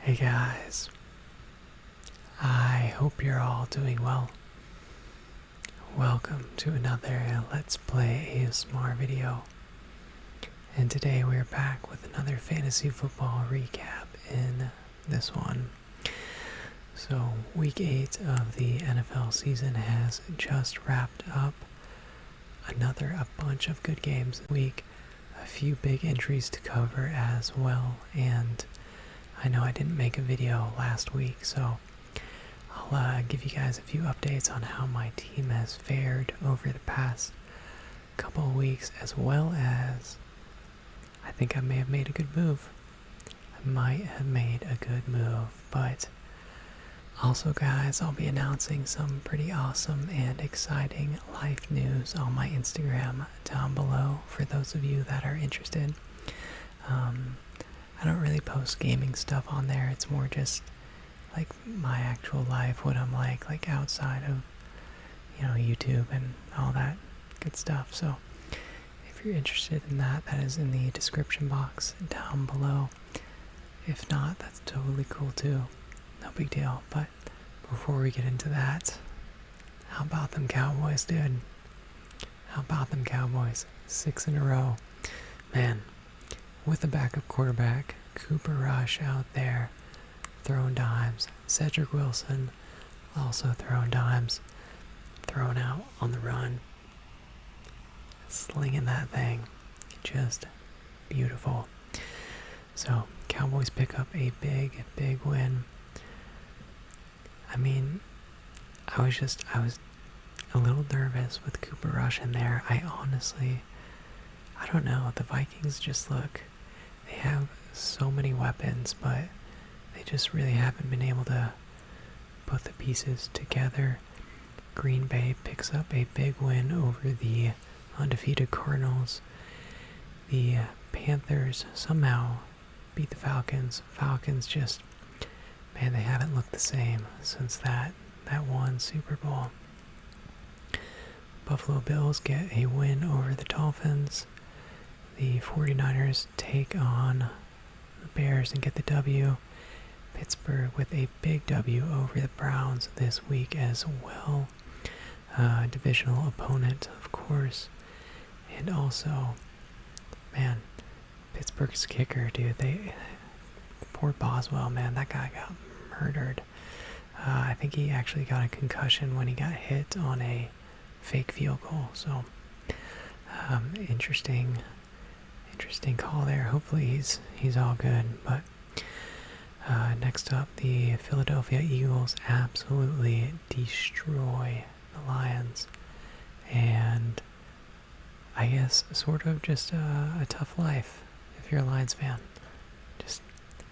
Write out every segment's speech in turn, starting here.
Hey guys, I hope you're all doing well. Welcome to another Let's Play ASMR video. And today we're back with another fantasy football recap in this one. So, week 8 of the NFL season has just wrapped up. A bunch of good games this week. A few big injuries to cover as well, and I know I didn't make a video last week, so I'll give you guys a few updates on how my team has fared over the past couple of weeks, as well as I think I may have made a good move. I might have made a good move, but also guys, I'll be announcing some pretty awesome and exciting life news on my Instagram down below for those of you that are interested. I don't really post gaming stuff on there. It's more just like my actual life, what I'm like outside of, YouTube and all that good stuff. So if you're interested in that, that is in the description box down below. If not, that's totally cool too. No big deal. But before we get into that, how about them Cowboys, dude? How about them Cowboys? 6 in a row. Man. With a backup quarterback, Cooper Rush out there throwing dimes. Cedric Wilson also throwing dimes. Throwing out on the run. Slinging that thing. Just beautiful. So, Cowboys pick up a big win. I mean, I was a little nervous with Cooper Rush in there. I don't know. The Vikings just they have so many weapons, but they just really haven't been able to put the pieces together. Green Bay picks up a big win over the undefeated Cardinals. The Panthers somehow beat the Falcons. Falcons just, man, they haven't looked the same since that one Super Bowl. Buffalo Bills get a win over the Dolphins. The 49ers take on the Bears and get the W. Pittsburgh with a big W over the Browns this week as well. Divisional opponent, of course. And also, man, Pittsburgh's kicker, dude, poor Boswell, man, that guy got murdered. I think he actually got a concussion when he got hit on a fake field goal, so interesting call there. Hopefully he's all good. But next up, the Philadelphia Eagles absolutely destroy the Lions, and I guess sort of just a tough life if you're a Lions fan. Just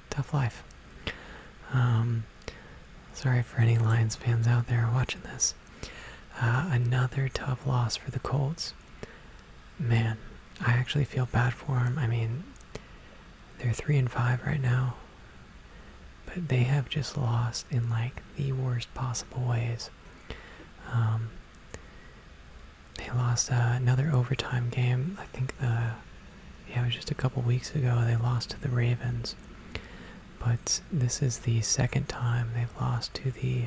tough life. Sorry for any Lions fans out there watching this. Another tough loss for the Colts. Man, I actually feel bad for them. I mean, they're 3-5 right now, but they have just lost in like the worst possible ways. They lost another overtime game. I think it was just a couple weeks ago. They lost to the Ravens, but this is the second time they've lost to the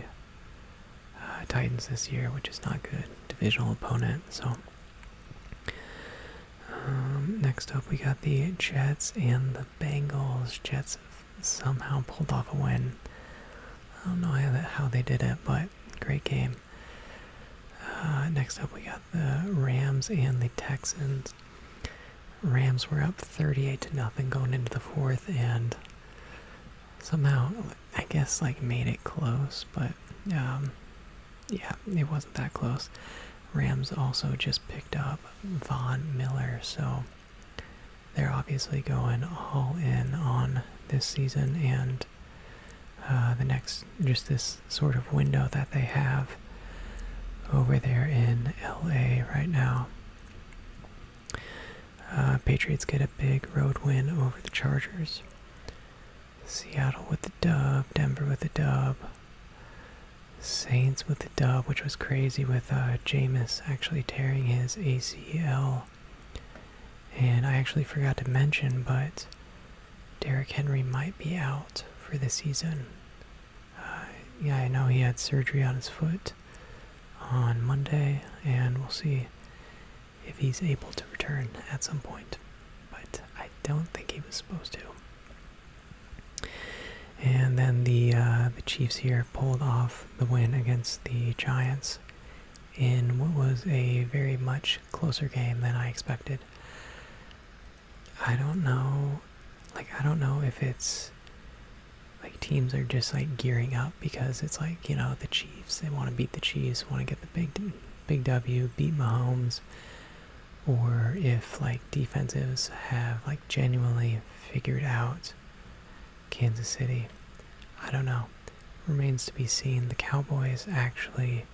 Titans this year, which is not good. Divisional opponent. So next up we got the Jets and the Bengals. Jets somehow pulled off a win. I don't know how they did it, but great game. Next up we got the Rams and the Texans. Rams were up 38-0 going into the fourth, and somehow, I guess, made it close, but yeah, it wasn't that close. Rams also just picked up Von Miller, so they're obviously going all in on this season and just this sort of window that they have over there in LA right now. Patriots get a big road win over the Chargers. Seattle with the dub, Denver with the dub. Saints with the dub, which was crazy with Jameis actually tearing his ACL. And I actually forgot to mention, but Derrick Henry might be out for the season. Yeah, I know he had surgery on his foot on Monday, and we'll see if he's able to return at some point. But I don't think he was supposed to. And then the Chiefs here pulled off the win against the Giants in what was a very much closer game than I expected. I don't know if it's like teams are just like gearing up because it's like, you know, the Chiefs, they want to beat the Chiefs, want to get the big W, beat Mahomes, or if like defensives have like genuinely figured out Kansas City. I don't know. Remains to be seen. The Cowboys actually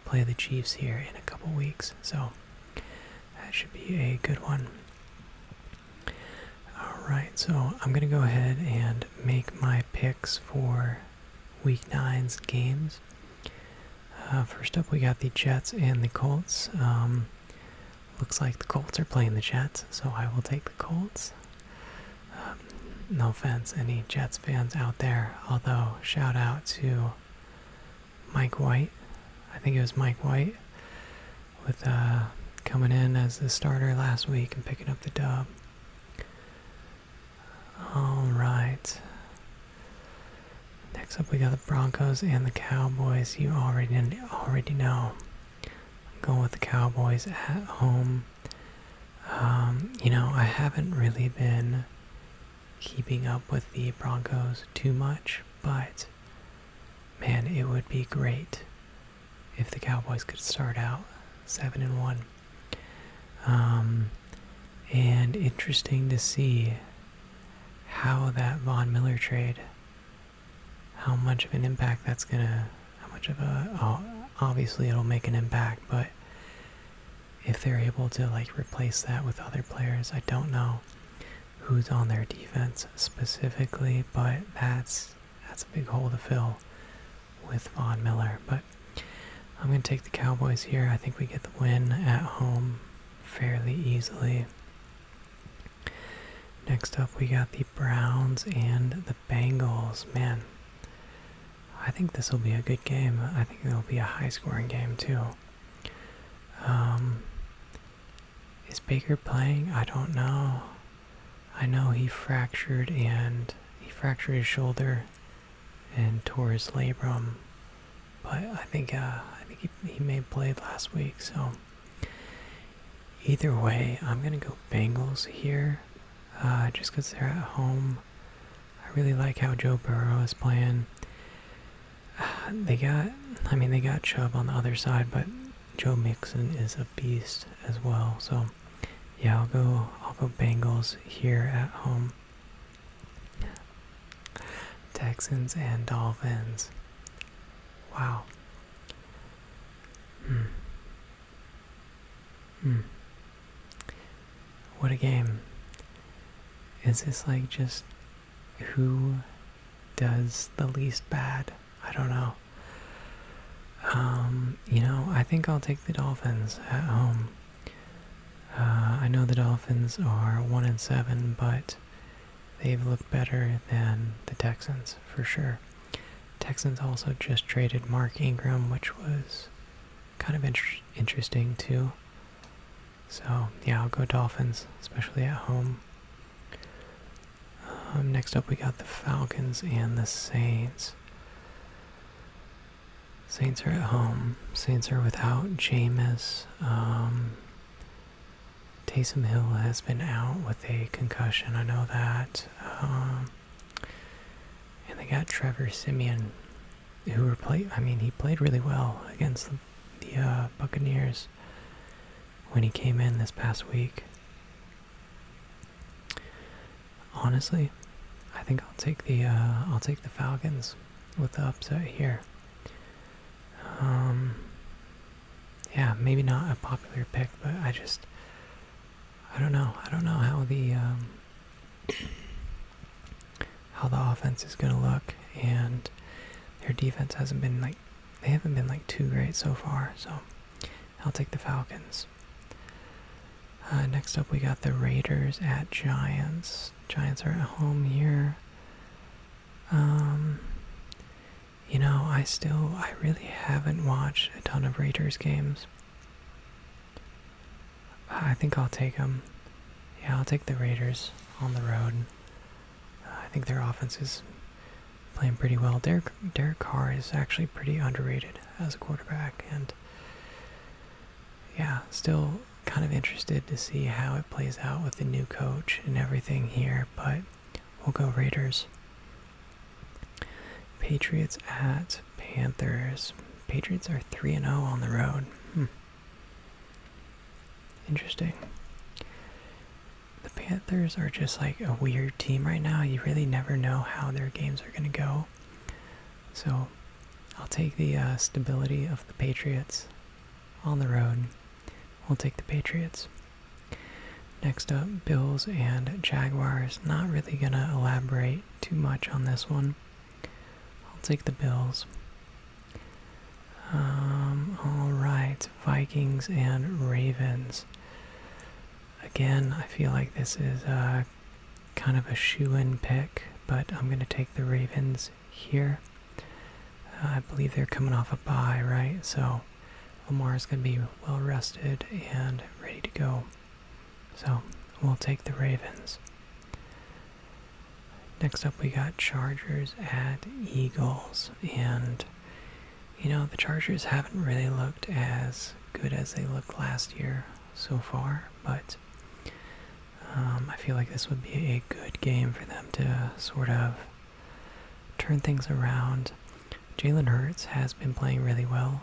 play the Chiefs here in a couple weeks, so that should be a good one. Alright, so I'm going to go ahead and make my picks for Week 9's games. First up, we got the Jets and the Colts. Looks like the Colts are playing the Jets, so I will take the Colts. No offense, any Jets fans out there, although shout out to Mike White. I think it was Mike White with coming in as the starter last week and picking up the dub. Alright. Next up we got the Broncos and the Cowboys. You already know. I'm going with the Cowboys at home. You know, I haven't really been keeping up with the Broncos too much, but man, it would be great if the Cowboys could start out 7-1. And interesting to see how that Von Miller trade, how much of an impact that's gonna, obviously it'll make an impact, but if they're able to like replace that with other players, I don't know who's on their defense specifically, but that's a big hole to fill with Von Miller. But I'm going to take the Cowboys here. I think we get the win at home fairly easily. Next up, we got the Browns and the Bengals. Man, I think this will be a good game. I think it'll be a high-scoring game, too. Is Baker playing? I don't know. I know he fractured his shoulder and tore his labrum, but I think he may have played last week. So either way, I'm gonna go Bengals here, just because they're at home. I really like how Joe Burrow is playing. They got Chubb on the other side, but Joe Mixon is a beast as well. So yeah, I'll go Bengals here at home. Texans and Dolphins. Wow. What a game. Is this like just who does the least bad? I don't know. You know, I think I'll take the Dolphins at home. I know the Dolphins are 1-7, but they've looked better than the Texans, for sure. Texans also just traded Mark Ingram, which was kind of interesting, too. So, yeah, I'll go Dolphins, especially at home. Next up, we got the Falcons and the Saints. Saints are at home. Saints are without Jameis. Taysom Hill has been out with a concussion, I know that. And they got Trevor Siemian, who he played really well against the Buccaneers when he came in this past week. Honestly, I think I'll take the Falcons with the upset here. Yeah, maybe not a popular pick, but I don't know. I don't know how the offense is gonna look, and their defense hasn't been too great so far. So I'll take the Falcons. Next up, we got the Raiders at Giants. Giants are at home here. Um, you know, I really haven't watched a ton of Raiders games. I think I'll take them. Yeah, I'll take the Raiders on the road. I think their offense is playing pretty well. Derek Carr is actually pretty underrated as a quarterback, and yeah, still kind of interested to see how it plays out with the new coach and everything here, but we'll go Raiders. Patriots at Panthers. Patriots are 3-0 on the road. Interesting. The Panthers are just like a weird team right now. You really never know how their games are going to go. So I'll take the stability of the Patriots on the road. We'll take the Patriots. Next up, Bills and Jaguars. Not really going to elaborate too much on this one. I'll take the Bills. Alright, Vikings and Ravens. Again, I feel like this is kind of a shoo-in pick, but I'm going to take the Ravens here. I believe they're coming off a bye, right? So Lamar's going to be well rested and ready to go. So we'll take the Ravens. Next up we got Chargers at Eagles, and you know, the Chargers haven't really looked as good as they looked last year so far, but I feel like this would be a good game for them to sort of turn things around. Jalen Hurts has been playing really well,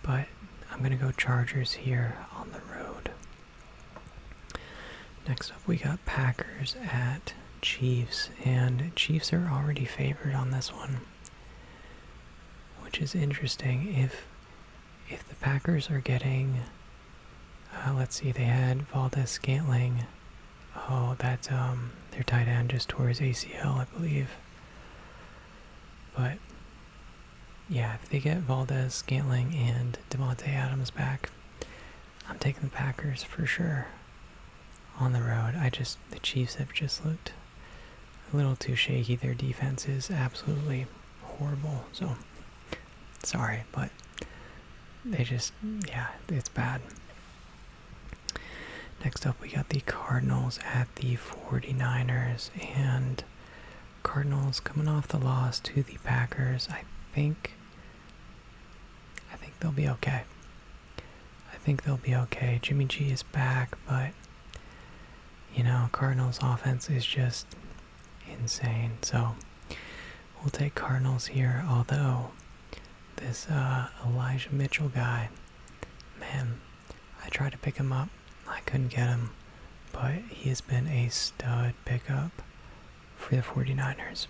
but I'm going to go Chargers here on the road. Next up we got Packers at Chiefs, and Chiefs are already favored on this one, which is interesting. If the Packers are getting, let's see, they had Valdez-Scantling. Oh, that's their tight end just tore his ACL, I believe. But yeah, if they get Valdez-Scantling and Devontae Adams back, I'm taking the Packers for sure on the road. The Chiefs have just looked a little too shaky. Their defense is absolutely horrible. So sorry, but yeah, it's bad. Next up we got the Cardinals at the 49ers, and Cardinals coming off the loss to the Packers. I think they'll be okay. Jimmy G is back, but you know, Cardinals offense is just insane. So we'll take Cardinals here, although this Elijah Mitchell guy, man, I tried to pick him up. I couldn't get him, but he has been a stud pickup for the 49ers.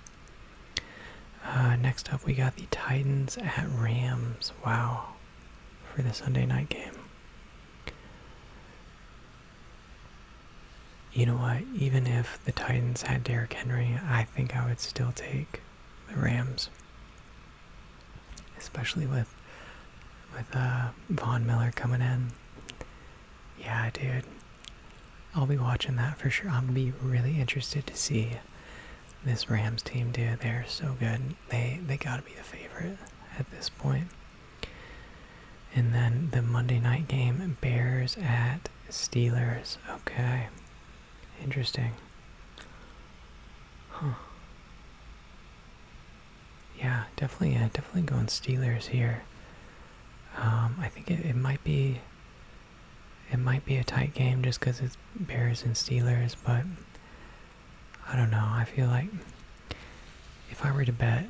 Next up we got the Titans at Rams. Wow, for the Sunday night game. You know what, even if the Titans had Derrick Henry, I think I would still take the Rams. Especially with Von Miller coming in. Yeah, dude. I'll be watching that for sure. I'm going to be really interested to see this Rams team, dude. They're so good. They got to be the favorite at this point. And then the Monday night game, Bears at Steelers. Okay. Interesting. Huh. Yeah, definitely going Steelers here. I think it might be a tight game just because it's Bears and Steelers, but I don't know. I feel like if I were to bet,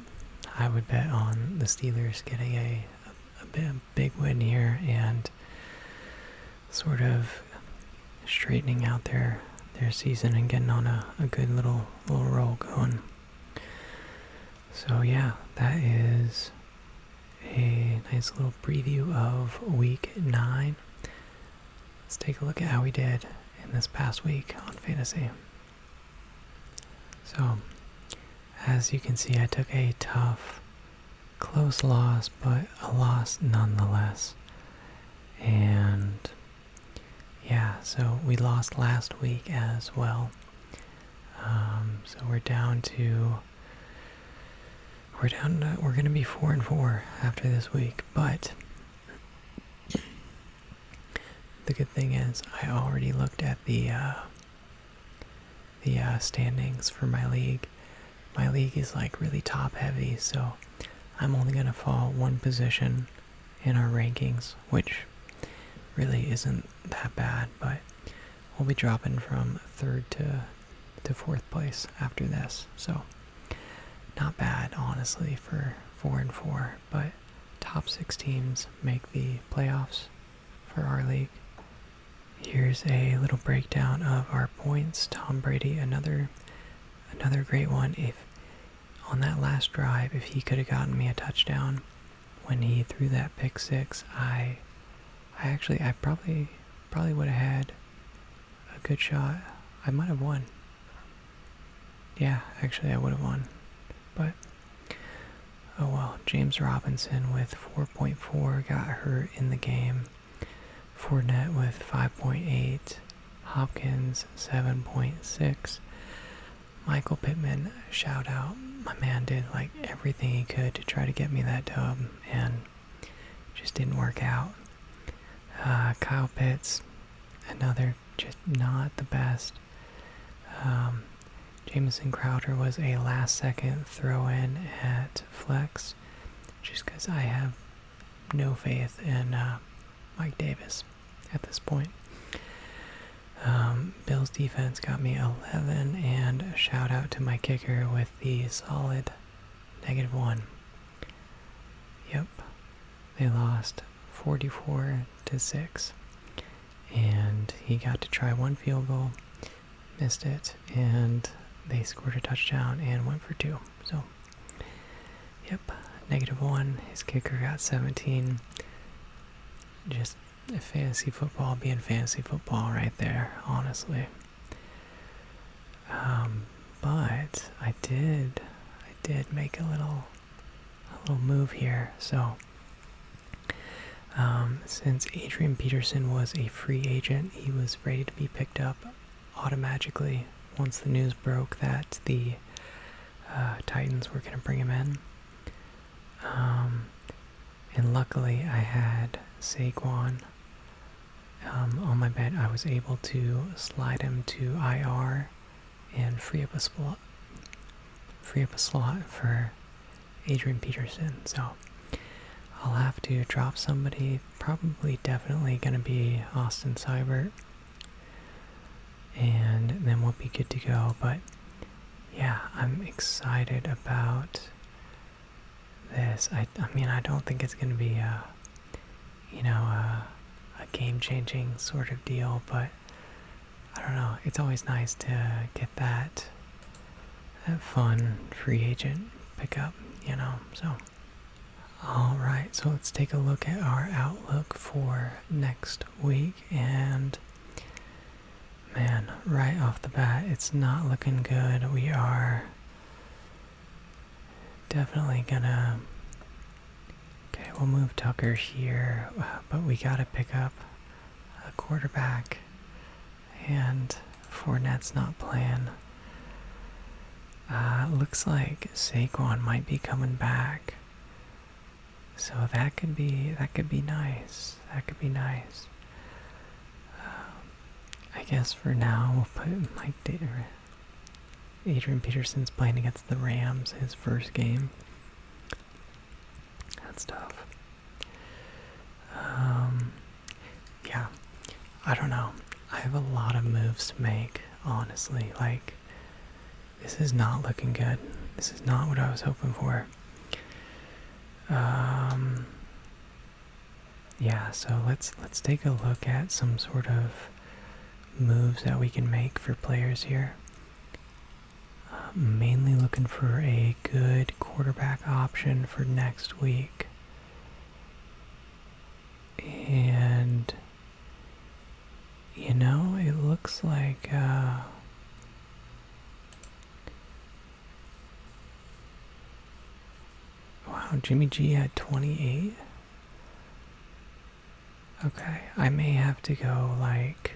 I would bet on the Steelers getting a big win here and sort of straightening out their season and getting on a good little roll going. So yeah, that is a nice little preview of week 9. Let's take a look at how we did in this past week on fantasy. So, as you can see, I took a tough, close loss, but a loss nonetheless. And yeah, so we lost last week as well. So we're down to we're gonna be 4-4 after this week, but the good thing is I already looked at the standings for my league. My league is like really top heavy, so I'm only gonna fall one position in our rankings, which really isn't that bad, but we'll be dropping from 3rd to 4th place after this, so not bad honestly for 4-4, but top 6 teams make the playoffs for our league. Here's a little breakdown of our points. Tom Brady, another great one. If on that last drive, if he could have gotten me a touchdown when he threw that pick 6, I probably would have had a good shot. I might have won. Yeah, actually I would have won. But oh well. James Robinson with 4.4 got hurt in the game. Fournette with 5.8, Hopkins 7.6, Michael Pittman, shout out, my man did like everything he could to try to get me that dub, and just didn't work out. Kyle Pitts, another just not the best. Jamison Crowder was a last second throw in at flex, just because I have no faith in Mike Davis at this point. Bill's defense got me 11, and a shout out to my kicker with the solid -1. Yep, they lost 44-6, and he got to try one field goal, missed it, and they scored a touchdown and went for 2. So, yep, -1. His kicker got 17. Just fantasy football being fantasy football right there, honestly. But I did make a little move here. So since Adrian Peterson was a free agent, he was ready to be picked up automatically once the news broke that the Titans were going to bring him in. And luckily I had Saquon on my bed. I was able to slide him to IR and free up a slot for Adrian Peterson. So I'll have to drop somebody, probably definitely going to be Austin Seibert, and then we'll be good to go. But yeah, I'm excited about this. I mean, I don't think it's going to be a game-changing sort of deal, but I don't know. It's always nice to get that fun free agent pickup, so. Alright, so let's take a look at our outlook for next week, and man, right off the bat, it's not looking good. We are definitely gonna... Okay, we'll move Tucker here, but we gotta pick up a quarterback, and Fournette's not playing. Looks like Saquon might be coming back, so that could be nice. That could be nice. I guess for now we'll put Adrian Peterson's playing against the Rams, his first game. That's tough. Yeah, I don't know. I have a lot of moves to make, honestly. Like, this is not looking good. This is not what I was hoping for. Yeah, so let's take a look at some sort of moves that we can make for players here. Mainly looking for a good quarterback option for next week. And it looks like wow, Jimmy G had 28. Okay, I may have to go like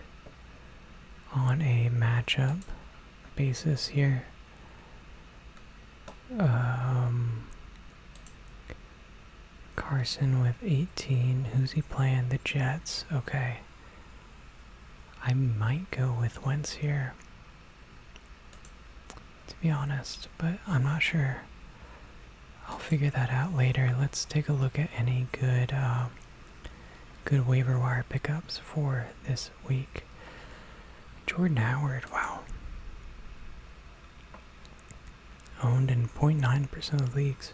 on a matchup basis here. Carson with 18. Who's he playing? The Jets. Okay. I might go with Wentz here, to be honest, but I'm not sure. I'll figure that out later. Let's take a look at any good good waiver wire pickups for this week. Jordan Howard, wow. Owned in 0.9% of leagues,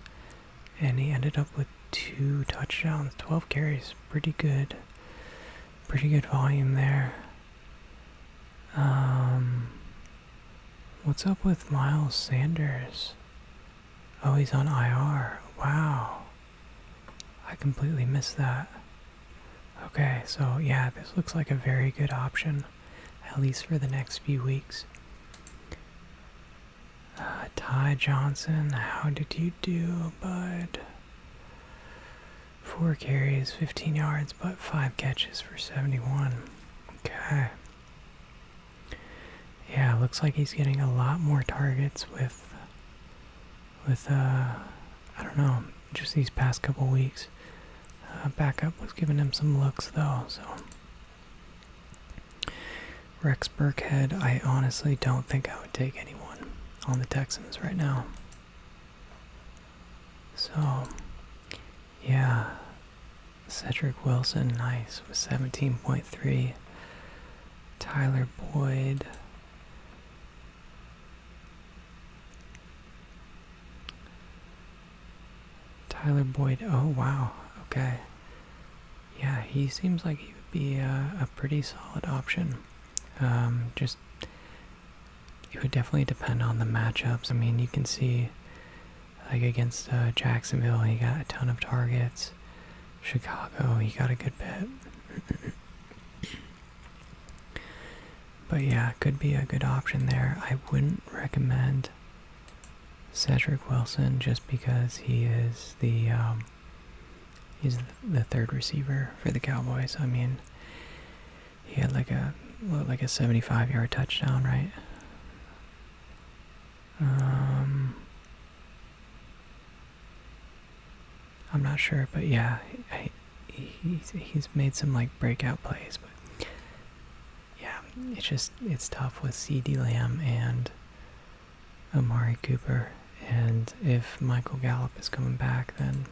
and he ended up with 2 touchdowns, 12 carries. Pretty good volume there. What's up with Miles Sanders? Oh, he's on IR. Wow. I completely missed that. Okay, so yeah, this looks like a very good option, at least for the next few weeks. Ty Johnson, how did you do, bud? 4 carries, 15 yards, but 5 catches for 71. Okay. Yeah, looks like he's getting a lot more targets with I don't know, just these past couple weeks. Backup was giving him some looks though, so. Rex Burkhead, I honestly don't think I would take anyone on the Texans right now. So, yeah. Cedric Wilson, nice, with 17.3. Tyler Boyd. Oh wow, okay. Yeah, he seems like he would be a pretty solid option. Just, it would definitely depend on the matchups. I mean, you can see, like against Jacksonville, he got a ton of targets. Chicago, he got a good bit. But yeah, could be a good option there. I wouldn't recommend Cedric Wilson just because he's the 3rd receiver for the Cowboys. I mean, he had like a 75-yard touchdown, right? I'm not sure, but yeah, he's made some like breakout plays, but yeah, it's tough with CeeDee Lamb and Amari Cooper. And if Michael Gallup is coming back, then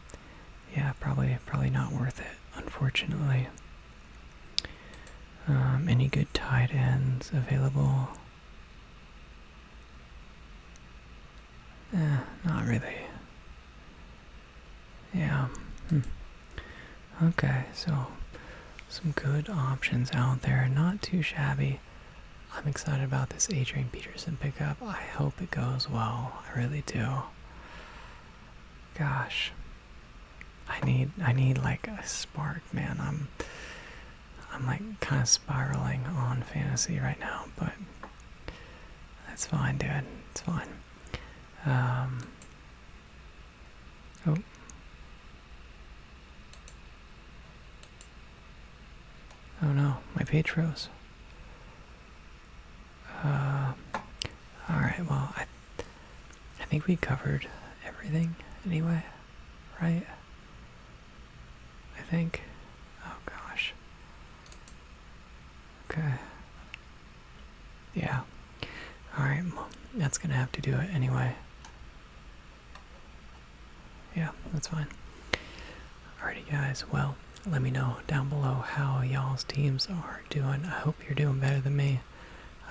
yeah, probably not worth it, unfortunately. Any good tight ends available? Not really. Yeah. Okay, so some good options out there, not too shabby. I'm excited about this Adrian Peterson pickup. I hope it goes well. I really do. Gosh, I need like a spark, man. I'm like kind of spiraling on fantasy right now, but that's fine, dude. It's fine. Oh. Oh no, my page froze. Alright, well, I think we covered everything anyway, right? I think. Oh gosh. Okay. Yeah. Alright, well, that's gonna have to do it anyway. Yeah, that's fine. Alrighty guys, well, let me know down below how y'all's teams are doing. I hope you're doing better than me.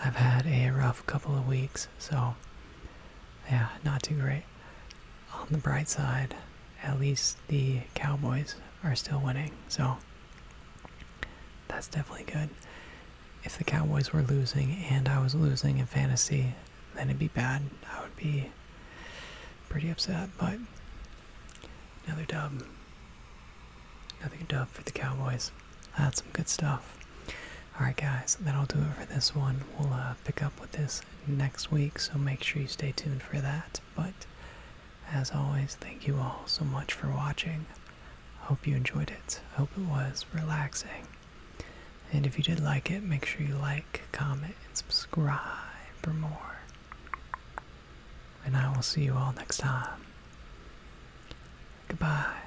I've had a rough couple of weeks, so yeah, not too great. On the bright side, at least the Cowboys are still winning, so that's definitely good. If the Cowboys were losing and I was losing in fantasy, then it'd be bad. I would be pretty upset, but another dub. Another dub for the Cowboys. That's some good stuff. Alright guys, that'll do it for this one. We'll pick up with this next week, so make sure you stay tuned for that. But as always, thank you all so much for watching. Hope you enjoyed it. Hope it was relaxing. And if you did like it, make sure you like, comment, and subscribe for more. And I will see you all next time. Goodbye.